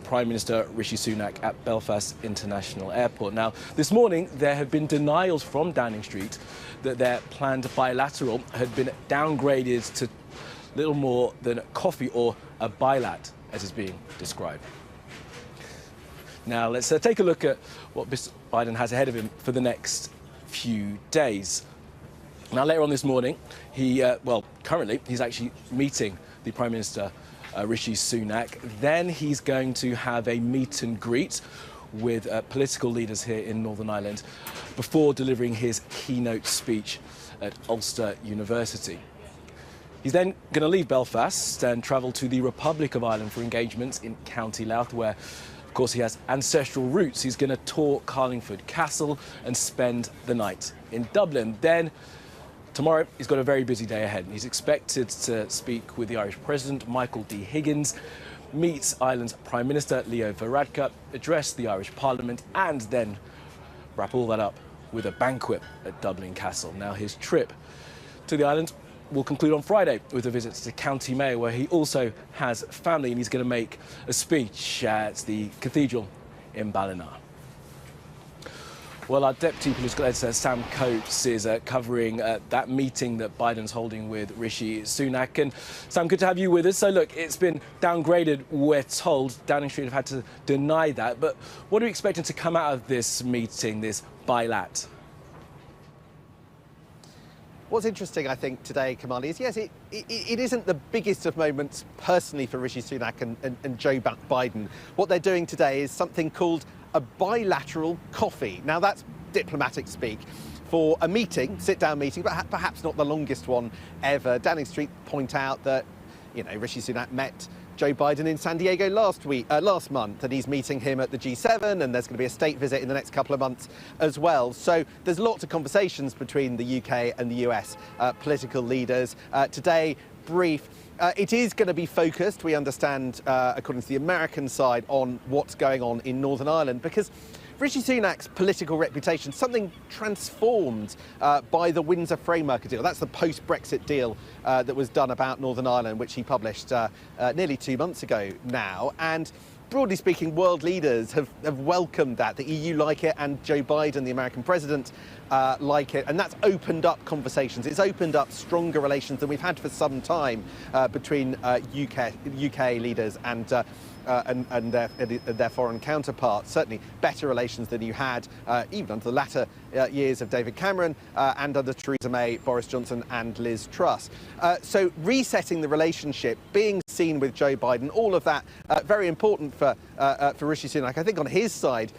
Prime Minister Rishi Sunak at Belfast International Airport. Now, this morning there have been denials from Downing Street that their planned bilateral had been downgraded to little more than coffee, or a bilat, as is being described. Now, let's take a look at what Mr. Biden has ahead of him for the next few days. Now, later on this morning, currently he's actually meeting the Prime Minister Rishi Sunak. Then he's going to have a meet and greet with political leaders here in Northern Ireland before delivering his keynote speech at Ulster University. He's then going to leave Belfast and travel to the Republic of Ireland for engagements in County Louth, where, of course, he has ancestral roots. He's going to tour Carlingford Castle and spend the night in Dublin. Then tomorrow, he's got a very busy day ahead. He's expected to speak with the Irish President, Michael D. Higgins, meet Ireland's Prime Minister, Leo Varadkar, address the Irish Parliament, and then wrap all that up with a banquet at Dublin Castle. Now, his trip to the island will conclude on Friday with a visit to County Mayo, where he also has family, and he's going to make a speech at the cathedral in Ballina. Well, our Deputy Political Editor, Sam Coates, is covering that meeting that Biden's holding with Rishi Sunak. And Sam, good to have you with us. So look, it's been downgraded, we're told. Downing Street have had to deny that. But what are you expecting to come out of this meeting, this bilat? What's interesting, I think, today, Kamali, is yes, it isn't the biggest of moments personally for Rishi Sunak and Joe Biden. What they're doing today is something called a bilateral coffee. Now, that's diplomatic speak for a meeting, sit-down meeting, but perhaps not the longest one ever. Downing Street point out that, Rishi Sunak met Joe Biden in San Diego last month, and he's meeting him at the G7, and there's going to be a state visit in the next couple of months as well. So there's lots of conversations between the UK and the US political leaders. Today, brief. It is going to be focused, we understand, according to the American side, on what's going on in Northern Ireland, because Rishi Sunak's political reputation, something transformed by the Windsor Framework deal. That's the post-Brexit deal that was done about Northern Ireland, which he published nearly 2 months ago now. And broadly speaking, world leaders have welcomed that. The EU like it, and Joe Biden, the American president, like it. And that's opened up conversations. It's opened up stronger relations than we've had for some time between UK leaders and their foreign counterparts. Certainly better relations than you had even under the latter years of David Cameron and under Theresa May, Boris Johnson and Liz Truss. So resetting the relationship, being seen with Joe Biden, all of that very important for Rishi Sunak. I think on his side,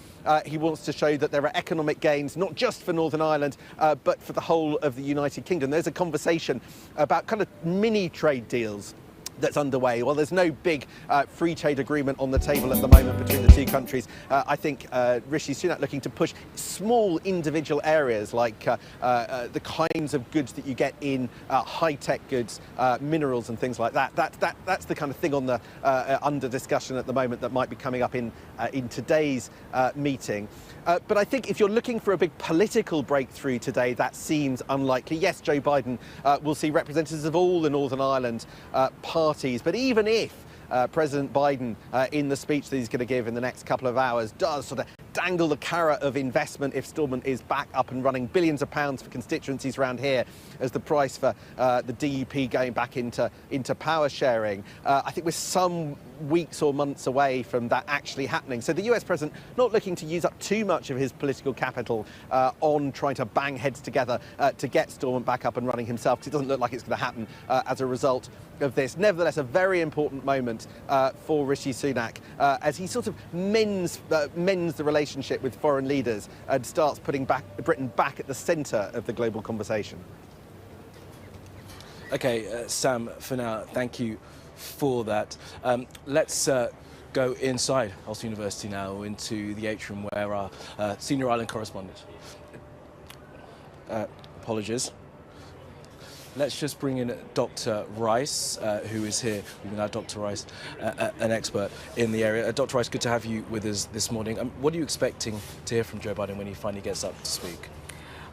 he wants to show that there are economic gains, not just for Northern Ireland, but for the whole of the United Kingdom. There's a conversation about kind of mini trade deals that's underway. Well, there's no big free trade agreement on the table at the moment between the two countries. I think Rishi Sunak looking to push small individual areas like the kinds of goods that you get in high-tech goods, minerals and things like that. That's the kind of thing on the under discussion at the moment that might be coming up in today's meeting. But I think if you're looking for a big political breakthrough today, that seems unlikely. Yes, Joe Biden will see representatives of all the Northern Ireland parties, but even if President Biden, in the speech that he's going to give in the next couple of hours, does sort of dangle the carrot of investment if Stormont is back up and running, billions of pounds for constituencies around here as the price for the DUP going back into power sharing. I think we're some weeks or months away from that actually happening. So the US president not looking to use up too much of his political capital on trying to bang heads together to get Stormont back up and running himself, because it doesn't look like it's going to happen as a result of this. Nevertheless, a very important moment for Rishi Sunak as he sort of mends the relationship with foreign leaders and starts putting Britain back at the centre of the global conversation. OK, Sam, for now, thank you for that. Let's go inside Ulster University now into the atrium where our senior Ireland correspondent. Apologies. Let's just bring in Dr. Rice, who is here. We know Dr. Rice, an expert in the area. Dr. Rice, good to have you with us this morning. What are you expecting to hear from Joe Biden when he finally gets up to speak?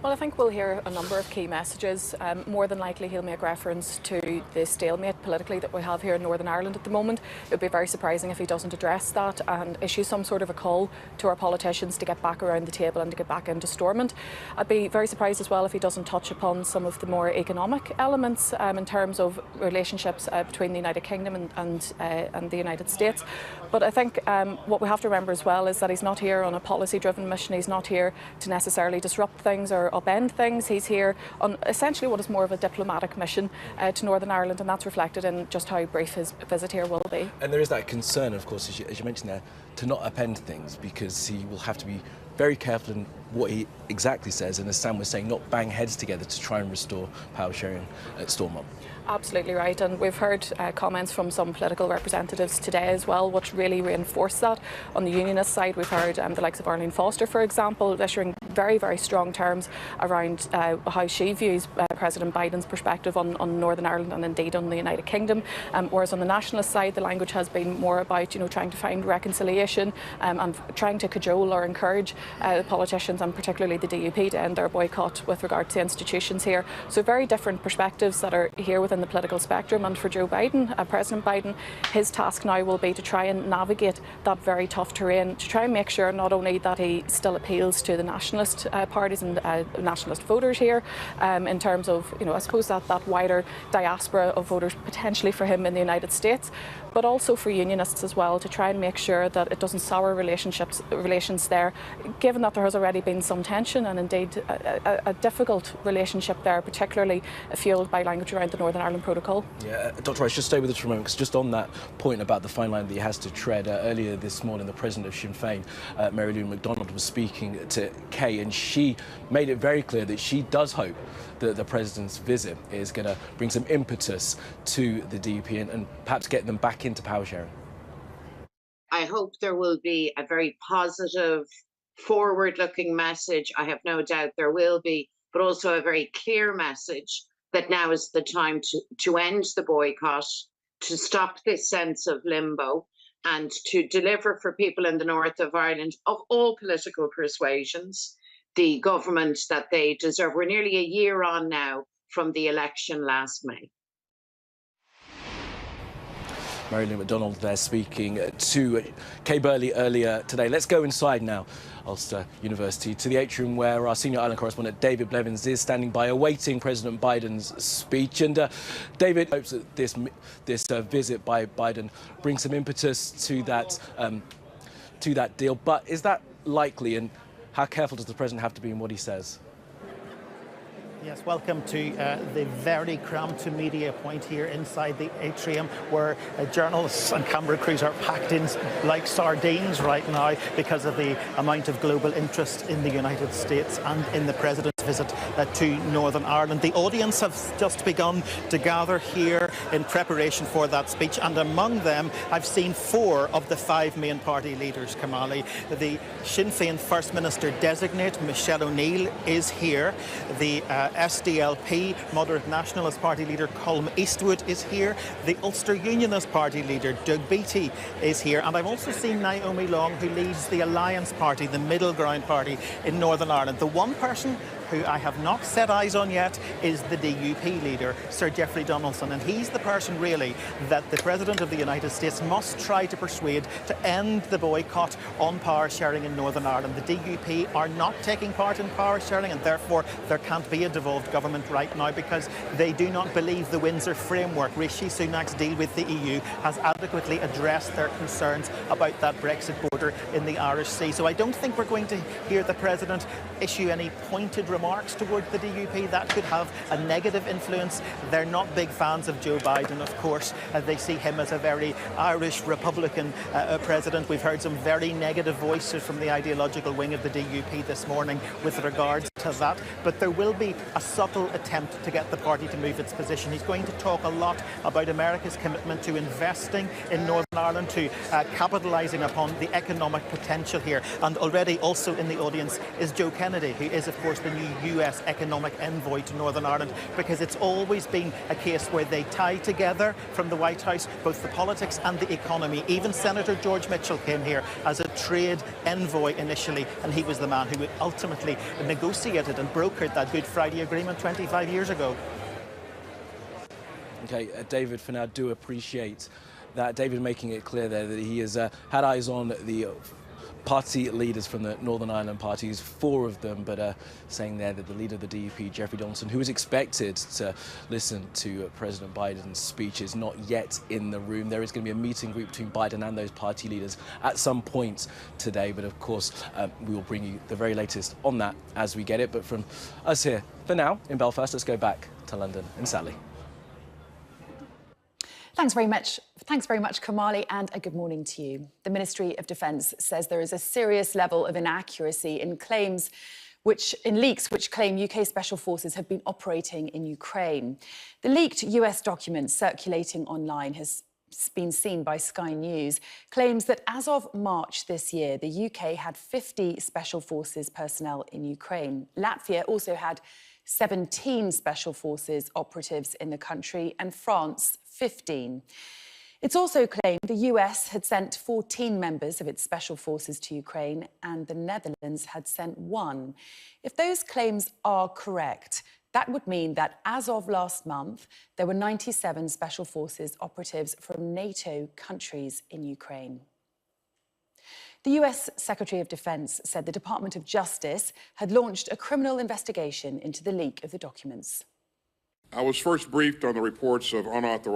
Well, I think we'll hear a number of key messages. More than likely he'll make reference to the stalemate politically that we have here in Northern Ireland at the moment. It would be very surprising if he doesn't address that and issue some sort of a call to our politicians to get back around the table and to get back into Stormont. I'd be very surprised as well if he doesn't touch upon some of the more economic elements in terms of relationships between the United Kingdom and the United States. But I think what we have to remember as well is that he's not here on a policy-driven mission. He's not here to necessarily disrupt things or upend things. He's here on essentially what is more of a diplomatic mission to Northern Ireland, and that's reflected in just how brief his visit here will be. And there is that concern, of course, as you mentioned there, to not upend things, because he will have to be very careful in what he exactly says, and as Sam was saying, not bang heads together to try and restore power sharing at Stormont. Absolutely right, and we've heard comments from some political representatives today as well, which really reinforce that. On the unionist side, we've heard the likes of Arlene Foster, for example, issuing very, very strong terms around how she views President Biden's perspective on Northern Ireland and indeed on the United Kingdom. Whereas on the nationalist side, the language has been more about trying to find reconciliation and trying to cajole or encourage the politicians and particularly the DUP to end their boycott with regard to institutions here. So very different perspectives that are here within the political spectrum, and for Joe Biden, President Biden, his task now will be to try and navigate that very tough terrain, to try and make sure not only that he still appeals to the nationalist parties and nationalist voters here in terms of, I suppose that wider diaspora of voters potentially for him in the United States, but also for unionists as well, to try and make sure that it doesn't sour relations there, given that there has already been some tension and indeed a difficult relationship there, particularly fuelled by language around the Northern Ireland Protocol. Yeah, Dr. Rice, just stay with us for a moment, because just on that point about the fine line that he has to tread, earlier this morning the president of Sinn Féin, Mary Lou McDonald, was speaking to Kay, and she made it very clear that she does hope that the president's visit is going to bring some impetus to the DUP and perhaps get them back into power sharing. I hope there will be a very positive, forward-looking message. I have no doubt there will be, but also a very clear message that now is the time to end the boycott, to stop this sense of limbo, and to deliver for people in the north of Ireland of all political persuasions the government that they deserve. We're nearly a year on now from the election last May. Mary Lou McDonald there speaking to Kay Burley earlier today. Let's go inside now, Ulster University, to the atrium where our senior Ireland correspondent David Blevins is standing by awaiting President Biden's speech. And David hopes that this visit by Biden brings some impetus to that deal. But is that likely, and how careful does the president have to be in what he says? Yes, welcome to the very cramped media point here inside the atrium, where journalists and camera crews are packed in like sardines right now because of the amount of global interest in the United States and in the president's visit to Northern Ireland. The audience have just begun to gather here in preparation for that speech, and among them I've seen 4 of the 5 main party leaders, Kamali. The Sinn Féin First Minister designate, Michelle O'Neill, is here. The SDLP, Moderate Nationalist Party leader Colm Eastwood, is here. The Ulster Unionist Party leader Doug Beattie is here. And I've also seen Naomi Long, who leads the Alliance Party, the middle ground party in Northern Ireland. The one person who I have not set eyes on yet is the DUP leader, Sir Geoffrey Donaldson, and he's the person really that the President of the United States must try to persuade to end the boycott on power sharing in Northern Ireland. The DUP are not taking part in power sharing, and therefore there can't be a devolved government right now because they do not believe the Windsor framework, Rishi Sunak's deal with the EU, has adequately addressed their concerns about that Brexit border in the Irish Sea. So I don't think we're going to hear the President issue any pointed remarks toward the DUP. That could have a negative influence. They're not big fans of Joe Biden, of course. They see him as a very Irish Republican president. We've heard some very negative voices from the ideological wing of the DUP this morning with regards to that. But there will be a subtle attempt to get the party to move its position. He's going to talk a lot about America's commitment to investing in Northern Ireland, to capitalising upon the economic potential here. And already also in the audience is Joe Kennedy, who is, of course, the new US economic envoy to Northern Ireland, because it's always been a case where they tie together from the White House both the politics and the economy. Even Senator George Mitchell came here as a trade envoy initially, and he was the man who ultimately negotiated and brokered that Good Friday Agreement 25 years ago. Okay, David, for now, do appreciate that. David making it clear there that he has had eyes on the party leaders from the Northern Ireland parties, 4 of them, but saying there that the leader of the DUP, Jeffrey Donaldson, who was expected to listen to President Biden's speech, is not yet in the room. There is going to be a meeting group between Biden and those party leaders at some point today, but of course we will bring you the very latest on that as we get it. But from us here, for now, in Belfast, let's go back to London and Sally. Thanks very much, Kamali, and a good morning to you. The Ministry of Defence says there is a serious level of inaccuracy in leaks which claim UK Special Forces have been operating in Ukraine. The leaked US document circulating online has been seen by Sky News, claims that as of March this year, the UK had 50 Special Forces personnel in Ukraine. Latvia also had 17 Special Forces operatives in the country, and France 15. It's also claimed the US had sent 14 members of its Special Forces to Ukraine and the Netherlands had sent 1. If those claims are correct, that would mean that as of last month, there were 97 Special Forces operatives from NATO countries in Ukraine. The US Secretary of Defense said the Department of Justice had launched a criminal investigation into the leak of the documents. I was first briefed on the reports of unauthorized